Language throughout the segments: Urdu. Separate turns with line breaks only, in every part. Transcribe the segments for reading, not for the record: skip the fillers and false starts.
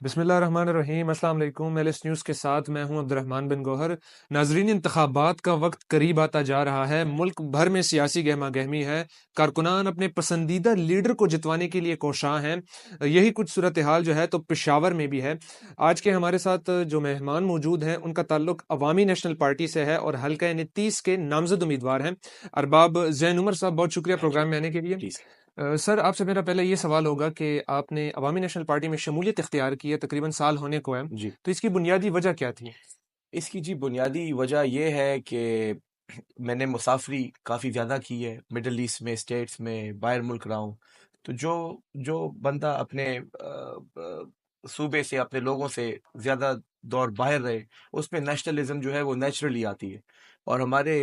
بسم اللہ الرحمن الرحیم۔ السلام علیکم۔ ایل ایس نیوز کے ساتھ میں ہوں عبد الرحمن بن گوہر۔ ناظرین، انتخابات کا وقت قریب آتا جا رہا ہے، ملک بھر میں سیاسی گہما گہمی ہے، کارکنان اپنے پسندیدہ لیڈر کو جتوانے کے لیے کوشاں ہیں۔ یہی کچھ صورتحال جو ہے تو پشاور میں بھی ہے۔ آج کے ہمارے ساتھ جو مہمان موجود ہیں ان کا تعلق عوامی نیشنل پارٹی سے ہے اور حلقہ 29 کے نامزد امیدوار ہیں۔ ارباب زین عمر صاحب، بہت شکریہ پروگرام میں آنے کے لیے۔ سر، آپ سے میرا پہلے یہ سوال ہوگا کہ آپ نے عوامی نیشنل پارٹی میں شمولیت اختیار کی ہے، تقریباً سال ہونے کو ہے،
جی،
تو اس کی بنیادی وجہ کیا تھی؟
اس کی بنیادی وجہ یہ ہے کہ میں نے مسافری کافی زیادہ کی ہے، مڈل ایسٹ میں، اسٹیٹس میں، باہر ملک رہا ہوں۔ تو جو بندہ اپنے صوبے سے، اپنے لوگوں سے زیادہ دور باہر رہے، اس میں نیشنلزم جو ہے وہ نیچرلی آتی ہے۔ اور ہمارے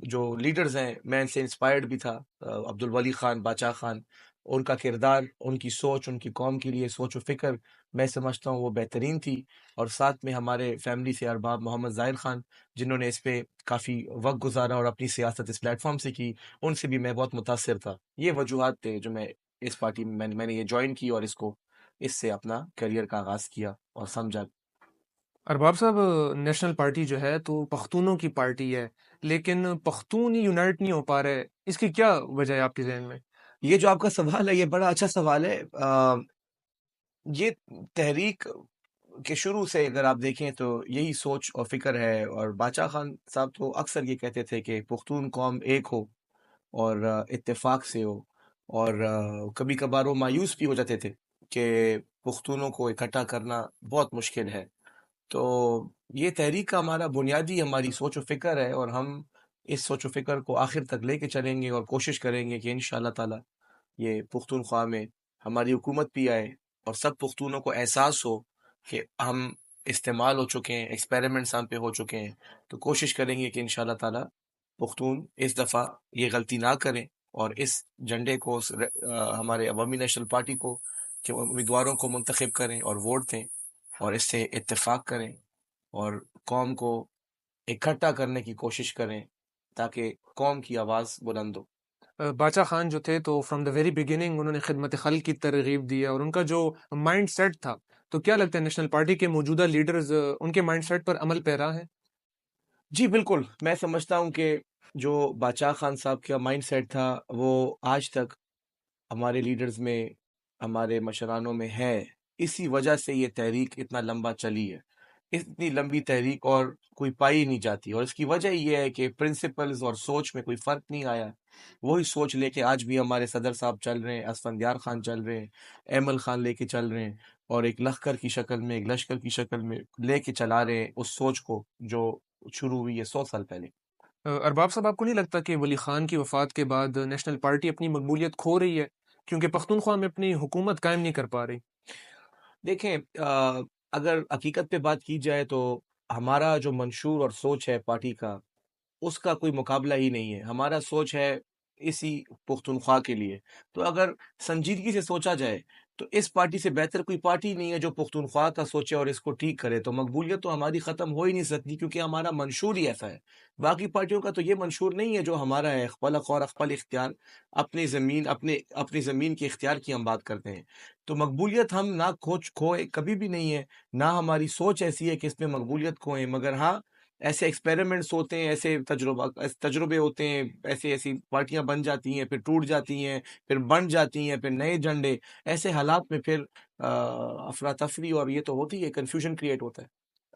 جو لیڈرز ہیں، میں ان سے انسپائرڈ بھی تھا، عبدالولی خان، باچا خان، ان کا کردار، ان کی سوچ، ان کی قوم کے لیے سوچ و فکر میں سمجھتا ہوں وہ بہترین تھی۔ اور ساتھ میں ہمارے فیملی سے ارباب محمد ظاہر خان، جنہوں نے اس پہ کافی وقت گزارا اور اپنی سیاست اس پلیٹ فارم سے کی، ان سے بھی میں بہت متاثر تھا۔ یہ وجوہات تھے جو میں اس پارٹی میں نے یہ جوائن کی اور اس سے اپنا کریئر کا آغاز کیا اور سمجھا۔
ارباب صاحب، نیشنل پارٹی جو ہے تو پختونوں کی پارٹی ہے، لیکن پختون یونائٹ نہیں ہو پا رہے، اس کی کیا وجہ ہے آپ کے ذہن میں؟
یہ جو آپ کا سوال ہے یہ بڑا اچھا سوال ہے۔ یہ تحریک کے شروع سے اگر آپ دیکھیں تو یہی سوچ اور فکر ہے، اور باچا خان صاحب تو اکثر یہ کہتے تھے کہ پختون قوم ایک ہو اور اتفاق سے ہو، اور کبھی کبھار وہ مایوس بھی ہو جاتے تھے کہ پختونوں کو اکٹھا کرنا بہت مشکل ہے۔ تو یہ تحریک کا ہمارا بنیادی ہماری سوچ و فکر ہے، اور ہم اس سوچ و فکر کو آخر تک لے کے چلیں گے اور کوشش کریں گے کہ انشاءاللہ تعالی یہ پختونخوا میں ہماری حکومت بھی آئے اور سب پختونوں کو احساس ہو کہ ہم استعمال ہو چکے ہیں، ایکسپیریمنٹس ہم پہ ہو چکے ہیں۔ تو کوشش کریں گے کہ انشاءاللہ تعالی پختون اس دفعہ یہ غلطی نہ کریں اور اس جھنڈے کو، ہمارے عوامی نیشنل پارٹی کو، کہ امیدواروں کو منتخب کریں اور ووٹ دیں اور اس سے اتفاق کریں اور قوم کو اکٹھا کرنے کی کوشش کریں تاکہ قوم کی آواز بلند ہو۔
باچا خان جو تھے تو فرام دا ویری بگننگ انہوں نے خدمت خلق کی ترغیب دی ہے، اور ان کا جو مائنڈ سیٹ تھا، تو کیا لگتا ہے نیشنل پارٹی کے موجودہ لیڈرز ان کے مائنڈ سیٹ پر عمل پیرا ہیں؟
جی بالکل، میں سمجھتا ہوں کہ جو باچا خان صاحب کا مائنڈ سیٹ تھا وہ آج تک ہمارے لیڈرز میں، ہمارے مشرانوں میں ہے۔ اسی وجہ سے یہ تحریک اتنا لمبا چلی ہے۔ اتنی لمبی تحریک اور کوئی پائی نہیں جاتی، اور اس کی وجہ یہ ہے کہ پرنسپلز اور سوچ میں کوئی فرق نہیں آیا۔ وہی سوچ لے کے آج بھی ہمارے صدر صاحب چل رہے ہیں، اسفندیار خان چل رہے ہیں، ایمل خان لے کے چل رہے ہیں، اور ایک لخکر کی شکل میں، ایک لشکر کی شکل میں لے کے چلا رہے ہیں اس سوچ کو جو شروع ہوئی ہے 100 سال پہلے۔
ارباب صاحب، آپ کو نہیں لگتا کہ ولی خان کی وفات کے بعد نیشنل پارٹی اپنی مقبولیت کھو رہی ہے کیونکہ پختونخوا میں اپنی حکومت قائم نہیں کر پا رہی؟
دیکھیں، اگر حقیقت پہ بات کی جائے تو ہمارا جو منشور اور سوچ ہے پارٹی کا، اس کا کوئی مقابلہ ہی نہیں ہے۔ ہمارا سوچ ہے اسی پختونخوا کے لیے۔ تو اگر سنجیدگی سے سوچا جائے تو اس پارٹی سے بہتر کوئی پارٹی نہیں ہے جو پختونخوا کا سوچے اور اس کو ٹھیک کرے۔ تو مقبولیت تو ہماری ختم ہو ہی نہیں سکتی، کیونکہ ہمارا منشور ہی ایسا ہے۔ باقی پارٹیوں کا تو یہ منشور نہیں ہے جو ہمارا ہے، خلق اور اخپل اختیار، اپنی زمین کے اختیار کی ہم بات کرتے ہیں۔ تو مقبولیت ہم نہ کھوئے کبھی بھی نہیں ہے، نہ ہماری سوچ ایسی ہے کہ اس میں مقبولیت کھوئیں، مگر ہاں ایسے ایکسپیریمنٹس ہوتے ہیں، ایسے تجربے ہوتے ہیں، ایسی پارٹیاں بن جاتی ہیں، پھر ٹوٹ جاتی ہیں، پھر بن جاتی ہیں، پھر نئے جھنڈے، ایسے حالات میں پھر افراتفری اور یہ تو ہوتی ہے، کنفیوژن کریٹ ہوتا ہے۔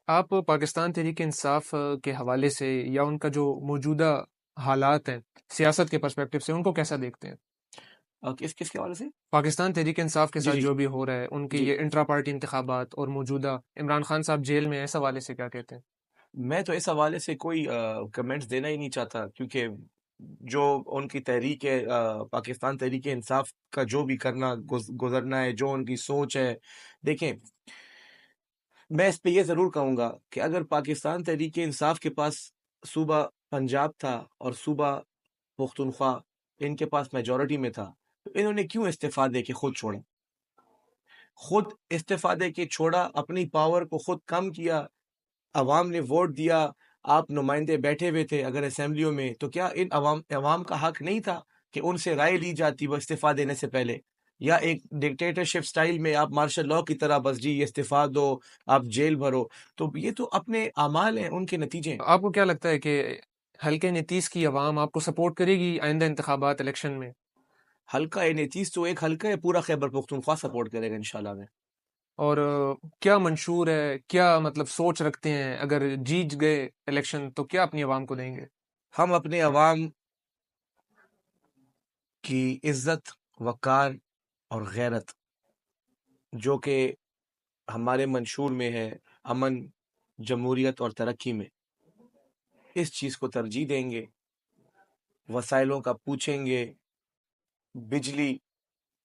آپ پاکستان تحریک انصاف کے حوالے سے یا ان کا جو موجودہ حالات ہیں سیاست کے پرسپیکٹو سے، ان کو کیسا دیکھتے ہیں؟
کس کے حوالے سے؟
پاکستان تحریک انصاف کے
جی
ساتھ
جی
جو بھی ہو رہا ہے، ان کے
جی،
یہ انٹرا پارٹی انتخابات اور موجودہ عمران خان صاحب جیل میں ہیں، اس حوالے سے کیا کہتے ہیں؟
میں تو اس حوالے سے کوئی کمنٹس دینا ہی نہیں چاہتا، کیونکہ جو ان کی تحریک ہے، پاکستان تحریک انصاف کا جو بھی گزرنا ہے، جو ان کی سوچ ہے، دیکھیں میں اس پہ یہ ضرور کہوں گا کہ اگر پاکستان تحریک انصاف کے پاس صوبہ پنجاب تھا اور صوبہ پختونخوا ان کے پاس میجورٹی میں تھا، تو انہوں نے کیوں استعفیٰ دے کے خود چھوڑا؟ خود استعفیٰ دے کے چھوڑا، اپنی پاور کو خود کم کیا، عوام نے ووٹ دیا، آپ نمائندے بیٹھے ہوئے تھے اگر اسمبلیوں میں، تو کیا ان عوام کا حق نہیں تھا کہ ان سے رائے لی جاتی وہ استعفیٰ دینے سے پہلے؟ یا ایک ڈکٹیٹرشپ سٹائل میں آپ مارشل لاء کی طرح بس جی استعفا دو، آپ جیل بھرو، تو یہ تو اپنے اعمال ہیں، ان کے نتیجے ہیں۔
آپ کو کیا لگتا ہے کہ حلقہ 29 کی عوام آپ کو سپورٹ کرے گی آئندہ انتخابات الیکشن میں؟
حلقہ 29 تو ایک حلقہ ہے، پورا خیبر پختونخوا سپورٹ کرے گا انشاءاللہ میں۔
اور کیا منشور ہے، کیا مطلب سوچ رکھتے ہیں، اگر جیت گئے الیکشن تو کیا اپنی عوام کو دیں گے؟
ہم اپنے عوام کی عزت، وقار اور غیرت، جو کہ ہمارے منشور میں ہے، امن، جمہوریت اور ترقی میں، اس چیز کو ترجیح دیں گے، وسائلوں کا پوچھیں گے۔ بجلی،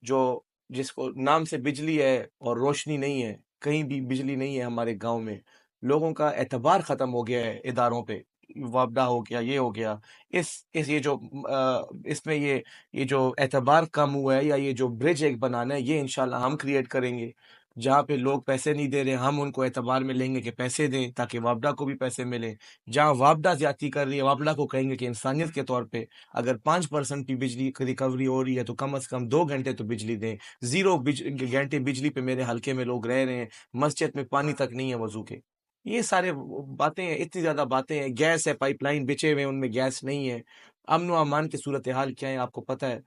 جو جس کو نام سے بجلی ہے اور روشنی نہیں ہے، کہیں بھی بجلی نہیں ہے ہمارے گاؤں میں، لوگوں کا اعتبار ختم ہو گیا ہے اداروں پہ، وابڈا ہو گیا، یہ ہو گیا، اس یہ جو اس میں یہ جو اعتبار کم ہوا ہے، یا یہ جو برج ایک بنانا ہے، یہ انشاءاللہ ہم کریٹ کریں گے۔ جہاں پہ لوگ پیسے نہیں دے رہے، ہم ان کو اعتبار میں لیں گے کہ پیسے دیں تاکہ وابڈا کو بھی پیسے ملیں۔ جہاں وابڈا زیادتی کر رہی ہے، وابڈا کو کہیں گے کہ انسانیت کے طور پہ اگر 5% کی بجلی کی ریکوری ہو رہی ہے تو کم از کم 2 گھنٹے تو بجلی دیں۔ 0 گھنٹے بجلی پہ میرے حلقے میں لوگ رہ رہے ہیں، مسجد میں پانی تک نہیں ہے وضو کے۔ یہ سارے باتیں ہیں، اتنی زیادہ باتیں ہیں، گیس ہے، پائپ لائن بچے ہوئے ہیں، ان میں گیس نہیں ہے، امن و امان کی صورتحال کیا ہے آپ کو پتہ ہے۔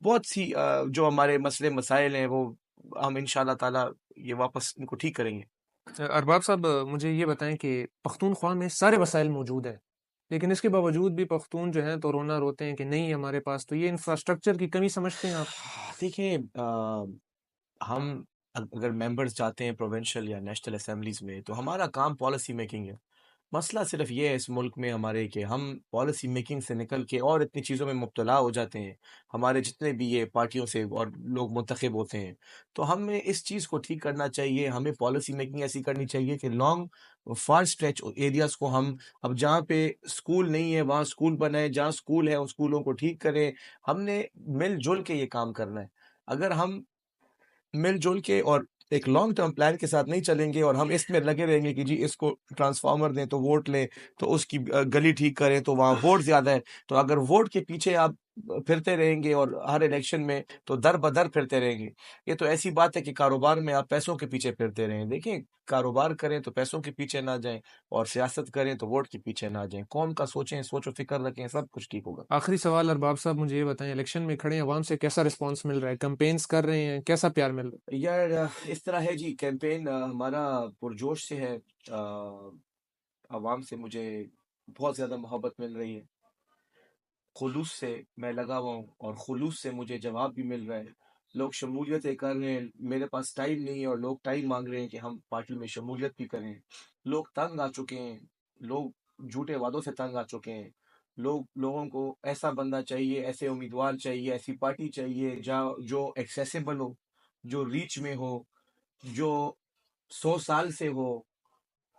بہت سی جو ہمارے مسئلے مسائل ہیں، وہ ہم انشاءاللہ تعالیٰ یہ واپس ان کو ٹھیک کریں گے۔
ارباب صاحب، مجھے یہ بتائیں کہ پختونخوا میں سارے وسائل موجود ہیں، لیکن اس کے باوجود بھی پختون جو ہیں تو رونا روتے ہیں کہ نہیں ہمارے پاس، تو یہ انفراسٹرکچر کی کمی سمجھتے ہیں آپ؟
دیکھیں، ہم اگر ممبرز جاتے ہیں پروونشل یا نیشنل اسمبلیز میں، تو ہمارا کام پالیسی میکنگ ہے۔ مسئلہ صرف یہ ہے اس ملک میں ہمارے کہ ہم پالیسی میکنگ سے نکل کے اور اتنی چیزوں میں مبتلا ہو جاتے ہیں، ہمارے جتنے بھی یہ پارٹیوں سے اور لوگ منتخب ہوتے ہیں۔ تو ہمیں اس چیز کو ٹھیک کرنا چاہیے، ہمیں پالیسی میکنگ ایسی کرنی چاہیے کہ لانگ فار اسٹریچ ایریاز کو ہم، اب جہاں پہ اسکول نہیں ہے وہاں اسکول بنائیں، جہاں اسکول ہے ان اسکولوں کو ٹھیک کریں۔ ہم نے مل جل کے یہ کام کرنا ہے۔ اگر ہم مل جل کے اور ایک لانگ ٹرم پلان کے ساتھ نہیں چلیں گے، اور ہم اس میں لگے رہیں گے کہ جی اس کو ٹرانسفارمر دیں تو ووٹ لیں، تو اس کی گلی ٹھیک کریں تو وہاں ووٹ زیادہ ہے، تو اگر ووٹ کے پیچھے آپ پھرتے رہیں گے اور ہر الیکشن میں تو در بدر پھرتے رہیں گے۔ یہ تو ایسی بات ہے کہ کاروبار میں آپ پیسوں کے پیچھے پھرتے رہیں۔ دیکھیں، کاروبار کریں تو پیسوں کے پیچھے نہ جائیں، اور سیاست کریں تو ووٹ کے پیچھے نہ جائیں۔ قوم کا سوچیں، سوچ و فکر رکھیں، سب کچھ ٹھیک ہوگا۔
آخری سوال ارباب صاحب، مجھے یہ بتائیں الیکشن میں کھڑے عوام سے کیسا رسپانس مل رہا ہے؟ کمپینز کر رہے ہیں، کیسا پیار مل رہا
یار اس طرح ہے جی، کیمپین ہمارا پرجوش سے ہے، عوام سے مجھے بہت زیادہ محبت مل رہی ہے، خلوص سے میں لگا ہوا ہوں، اور خلوص سے مجھے جواب بھی مل رہا ہے۔ لوگ شمولیتیں کر رہے ہیں، میرے پاس ٹائم نہیں ہے اور لوگ ٹائم مانگ رہے ہیں کہ ہم پارٹی میں شمولیت بھی کریں۔ لوگ تنگ آ چکے ہیں، لوگ جھوٹے وعدوں سے تنگ آ چکے ہیں۔ لوگوں کو ایسا بندہ چاہیے، ایسے امیدوار چاہیے، ایسی پارٹی چاہیے جو ایکسیسیبل ہو، جو ریچ میں ہو، جو 100 سال سے ہو۔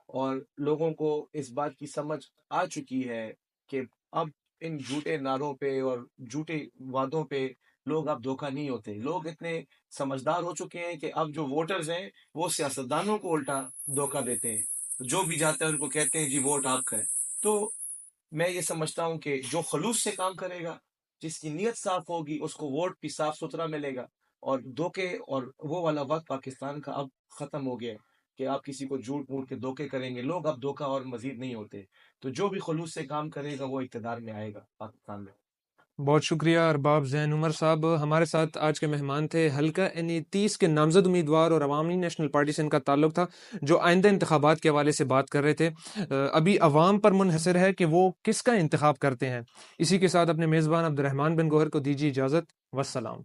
اور لوگوں کو اس بات کی سمجھ آ چکی ہے کہ اب ان جھوٹے نعروں پہ اور جھوٹے وعدوں پہ لوگ اب دھوکہ نہیں ہوتے۔ لوگ اتنے سمجھدار ہو چکے ہیں کہ اب جو ووٹرز ہیں وہ سیاستدانوں کو الٹا دھوکہ دیتے ہیں، جو بھی جاتا ہے ان کو کہتے ہیں جی ووٹ آپ کا ہے۔ تو میں یہ سمجھتا ہوں کہ جو خلوص سے کام کرے گا، جس کی نیت صاف ہوگی، اس کو ووٹ بھی صاف ستھرا ملے گا۔ اور دھوکے اور وہ والا وقت پاکستان کا اب ختم ہو گیا ہے کہ آپ کسی کو جھوٹ موٹ کے دھوکے کریں گے۔ لوگ اب دھوکہ اور مزید نہیں ہوتے، تو جو بھی خلوص سے کام کرے گا وہ اقتدار میں آئے گا پاکستان میں۔
بہت شکریہ ارباب زین عمر صاحب، ہمارے ساتھ آج کے مہمان تھے۔ حلقہ N29 کے نامزد امیدوار اور عوامی نیشنل پارٹی سے ان کا تعلق تھا، جو آئندہ انتخابات کے حوالے سے بات کر رہے تھے۔ ابھی عوام پر منحصر ہے کہ وہ کس کا انتخاب کرتے ہیں۔ اسی کے ساتھ اپنے میزبان عبد الرحمن بن گوہر کو دیجیے اجازت، والسلام۔